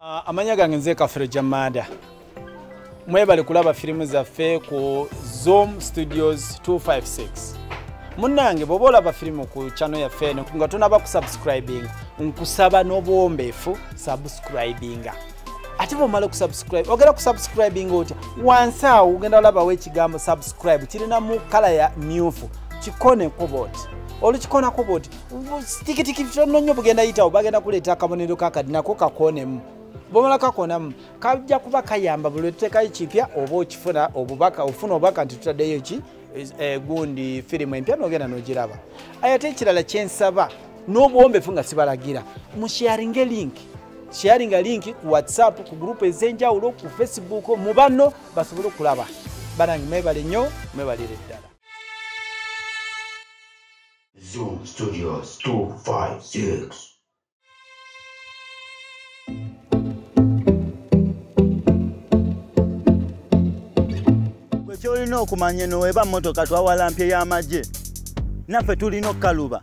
Amanya gange nze Kafere Jamada. Mwebale kulaba filimu zaffe ku Zoom Studios 256. Munnange bobola ba filimu ku channel yaffe nga tunaba ku subscribing nkusaba n'obwombeefu subscribinga. Ate bomala ku subscribe ogera ku subscribing oti wansa ugenda olaba wekigambo subscribe kirina mu kala ya myufu kikone kobot olukikona kobot tikitiki nnyo bugenda yita obagenda kuleta akabonero kakadinako kakonemu bomala kakonamu kajja kuba kayamba buli tutekayo kipya oba okifuna obubaka ofuna obubaka nti tutaddeyo ki gundi firimu empya n'ogenda n'ogiraba ate ekirala kyensaba n'obuwombeefu nga sibalagira musharinge link sharing a link ku WhatsApp ku group ezenjawulo ku Facebook mu banno basobole okulaba banange mwebale nnyo mwebalire ddala. Zoom Studios 256. Kyolina okumanya no weba motoka twawalampye y'amagye naffe tulina okkaluba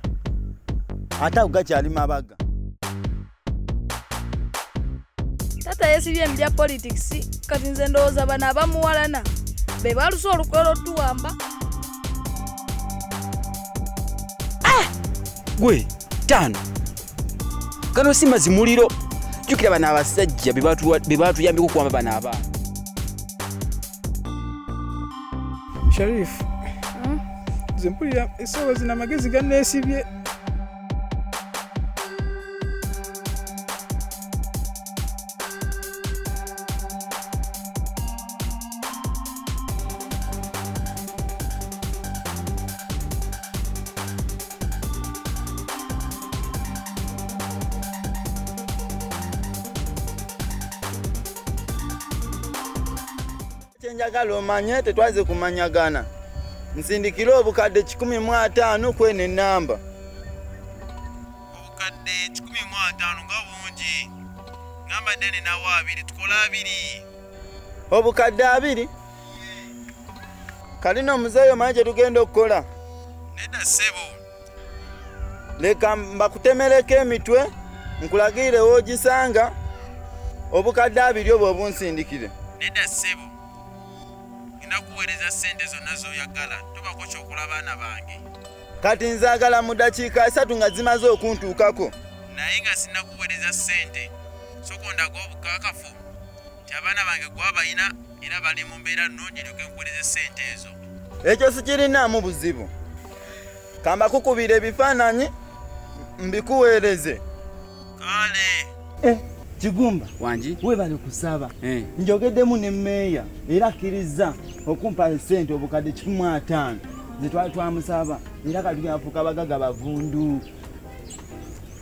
ate gakyali mabaga. Tata yesibye mbya politics kati nze ndowooza bano abamuwalana be balusa olukwero tuwamba. Gwe tano kano si mazimuliro jukira bana abasajja be batuyambye okuwamba bana aba Sharif zimpulira esawa zina magezi ganneesibye. Njagala omanye tetwaze kumanyagana nsindikira obukadde 15 kwene namba Obukadde 15 nga bungi ngamba dene nawo abiri tukola abiri obukadde 2 kalina omuzeeyo manje tugenda okukola nedda sebo leka mbakutemereko emitwe nkulagire woogisanga obukadde 2 obwo obunsindikire nedda sebo nakuweereza sente zonna z'oyagala tobako kyokola baana bange kati nzaagala mu dakiika 3 nga zimaze okuntuukako naye nga sinnakuweereza sente sokondaga obukakafu nti abaana bange gwabayina era bali mu mbeera nnungi lyoke nkuweereze sente ezo ekyo sikirinaamu buzibu kamba kukubira ebifaananyi mbikuweereze kale Kigumba wanji webale kusaba njogeddemu ne mmeeya era akkiriza okumpa sente obukadde 15 zetwali twamusaba era kati afuuka bagaga bavundu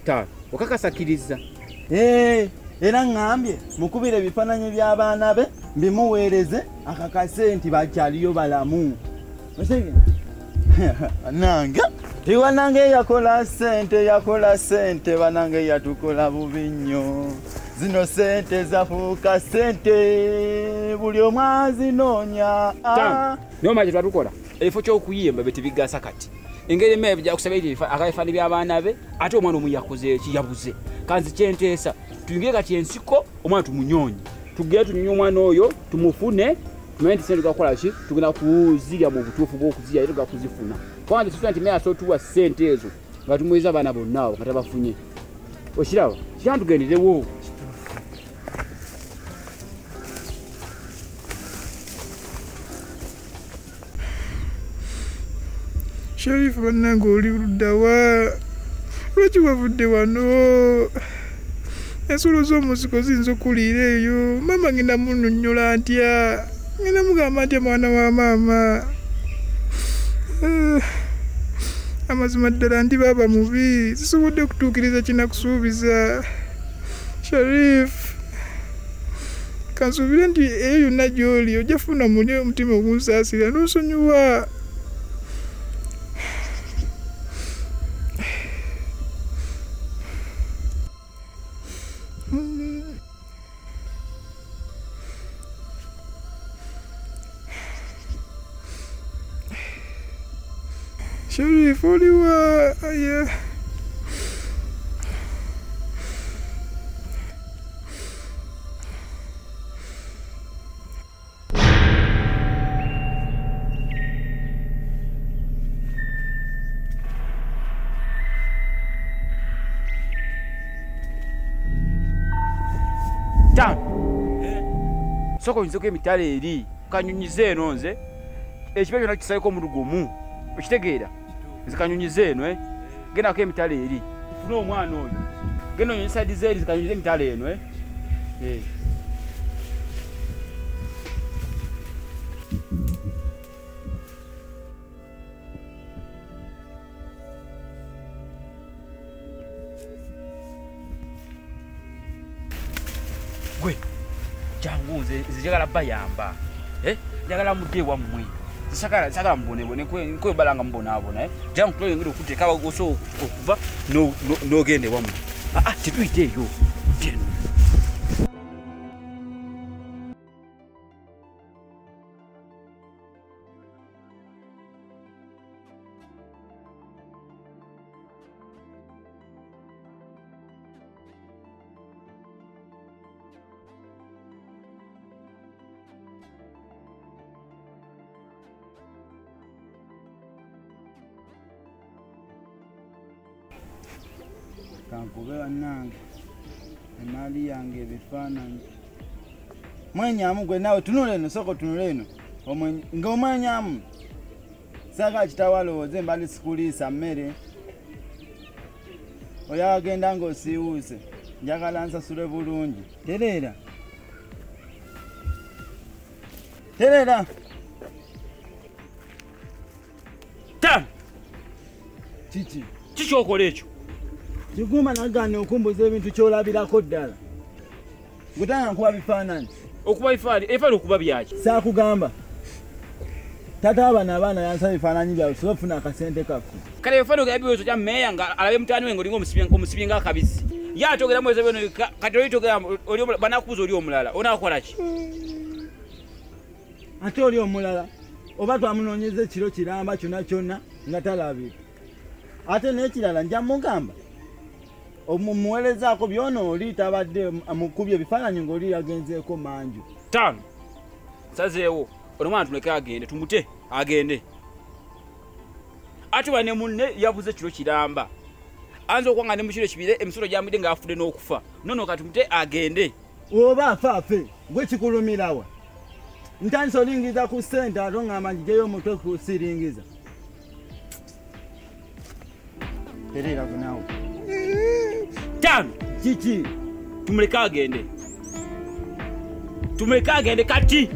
ta okakasakiriza era ngambye mukubire ebifaananyi by'abaana be mbimuweereze akakase nti bakyaliyo balamu nange iwanange yakola sente banange yatukola bubi nnyo zino sente zafuuka sente buli omwe azinoonya niyo maje twatukola ebifo ky'okuyimba bye tebigasa kati engeri emmere bijja kusaba akabifaani by'abaana be ate omwana omu yakoze eki yabuze kanzi kyenteesa tuyingire kati ensiko omwana tumunyonyi tugere tunyonye omwana oyo tumufune tumanye nti sente tugakola ki tugenda kuzirya mu butuufu bw'okuzirya era tugenda kuzifuna kwanza tusobola nti mmere asobola tuwa sente ezo nga tumuweza abaana bonna abo nga tabafunye okiraba kiraba tugenderewo Sharif bannange oli luddawa lwaki wavudde wano ensolo z'omunsiko ziyinza okuliira eyo maama ngenda mununyola ntya ngenda mugamba ntya mwana wa maama amazima ddala ndi baaba mubi sisobodde kutuukiriza kinakusuubiza Sharif kansuubire nti eyo yonna gy'oli ojja funa muli omutima ogunsaasira n'osonyiwa. Sharif oliwa aya Tano. Soko nzoko emitale eri kanyunyize eno nze. Ekibe byonna kisayiko omuntu gumu. Okitegeera? Zikanyunyize eno Genda ko emitale eri. Funa omwana oyo. Genda onyesa dizeri zikanyunyize emitale eno Gwe jangu nze njagala bayamba njagala mudde wammwe sakala mbonebone kwe balanga mbonabona jangu kulo ngiro kuteeka bagoso okuva n'ogende wammwe tetuyiteeyo kankube bannange emaali yange ebifaananyi mwenyamu gwe nawe tunula eno soko tunula eno ng'omwenyamu saagala kitawalowooze mbali sikuliisa mmere oyo agenda ng'osiiwuuse njagala nsasule bulungi tereera kiki okola ekyo kiguma nagaana okumbuza ebintu kyolabirako ddala gutanga nkuba bifaananyi okuba ebifaananyi okuba byaki saakugamba tata abaana yansa bifaananyi byawe sobafuna akasente kakku kale ebifaananyi ebiwezo kya mmeeya nga alabe mutaani we ngaolinga omusibi ng'akabisi ye atogeramu ezo bino kati olitogera banakubuza oli omulala onaakola ki ate oli omulala oba twamunoonyeza ekiro kiramba kyonna kyonna nga talabika ate n'ekirala nja mugamba omuweerezaako byona oli tabadde mukubye ebifaananyi ng'oli yagenzeeko manju 5 sazeewo ono mwana tuleke agende tumute agende ate bane munne yabuze ekiro kiramba anza okwanga ne mukiro ekibire emisolo gyamudde ng'afudde n'okufa nono kati tumute agende oba afaafe gwe kikulumirawa ntandisa olingiza ku ssente ate ngamba njijeyo omutwe kusiringiza tereera kunawe 5 kiki tumuleke agende kati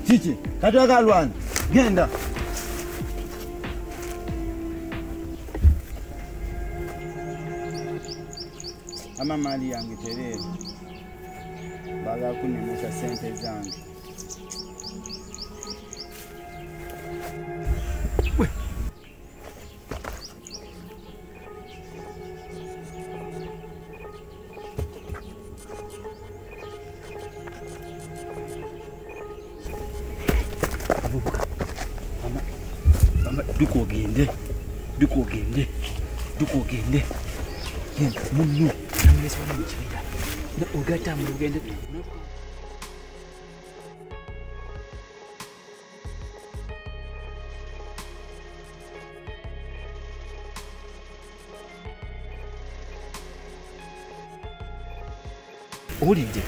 kiki kati akalwana genda amamaali yange tereera baagala kunemesa sente zange dukogende munno namulesibana mukibira ogata mugende olidde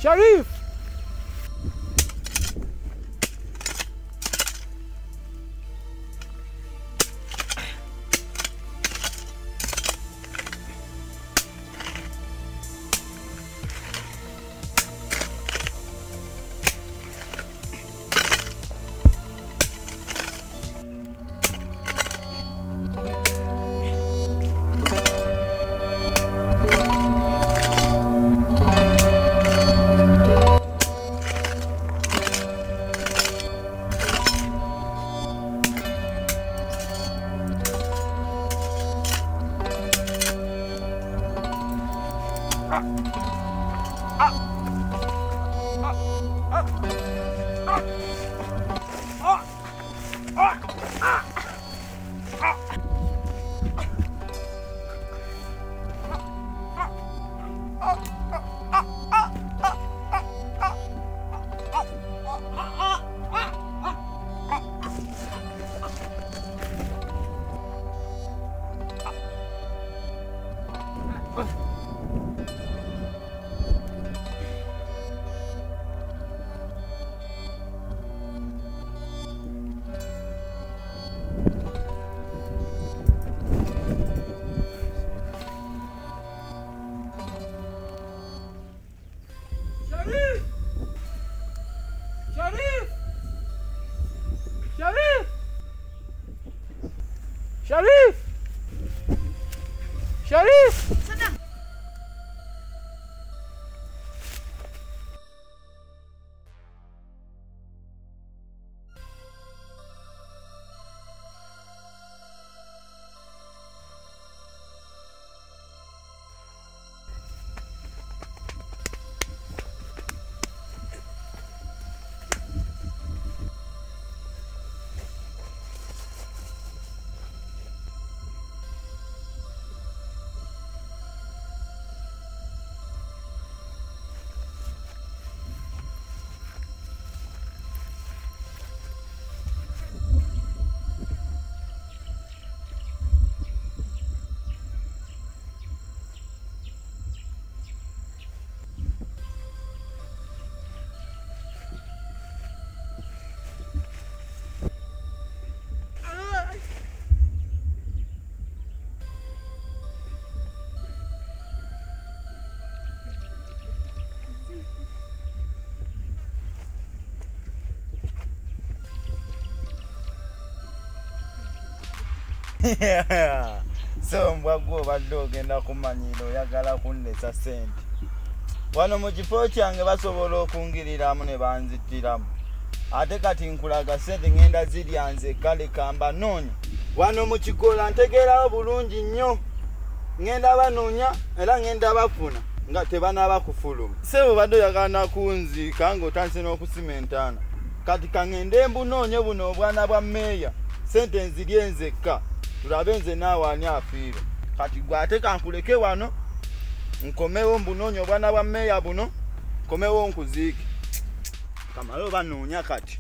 Sharif! So mbwagwo badde ogenda kumanyiro oyagala kunnesa sente wano mu kifo kyange basobola okungiriramu ne banzitiramu ate kati nkulaga sente ngenda zirya nze kale kamba noonya wano mu kikola ntegeerawo bulungi nnyo ngenda banoonya era ngenda bafuna nga tebanaba kufuluma sebo badde oyagala nakunziika ng'otandise n'okusimentaana kati kangende embunoonye buno obwana bwa mmeeya sente nzirye nzekka tulabe nze naawe ani afiire kati gwe ate kankuleke wano nkomewo mbunoonye obwana bwa mmeeya buno nkomewo nkuziike kamala oba noonya kati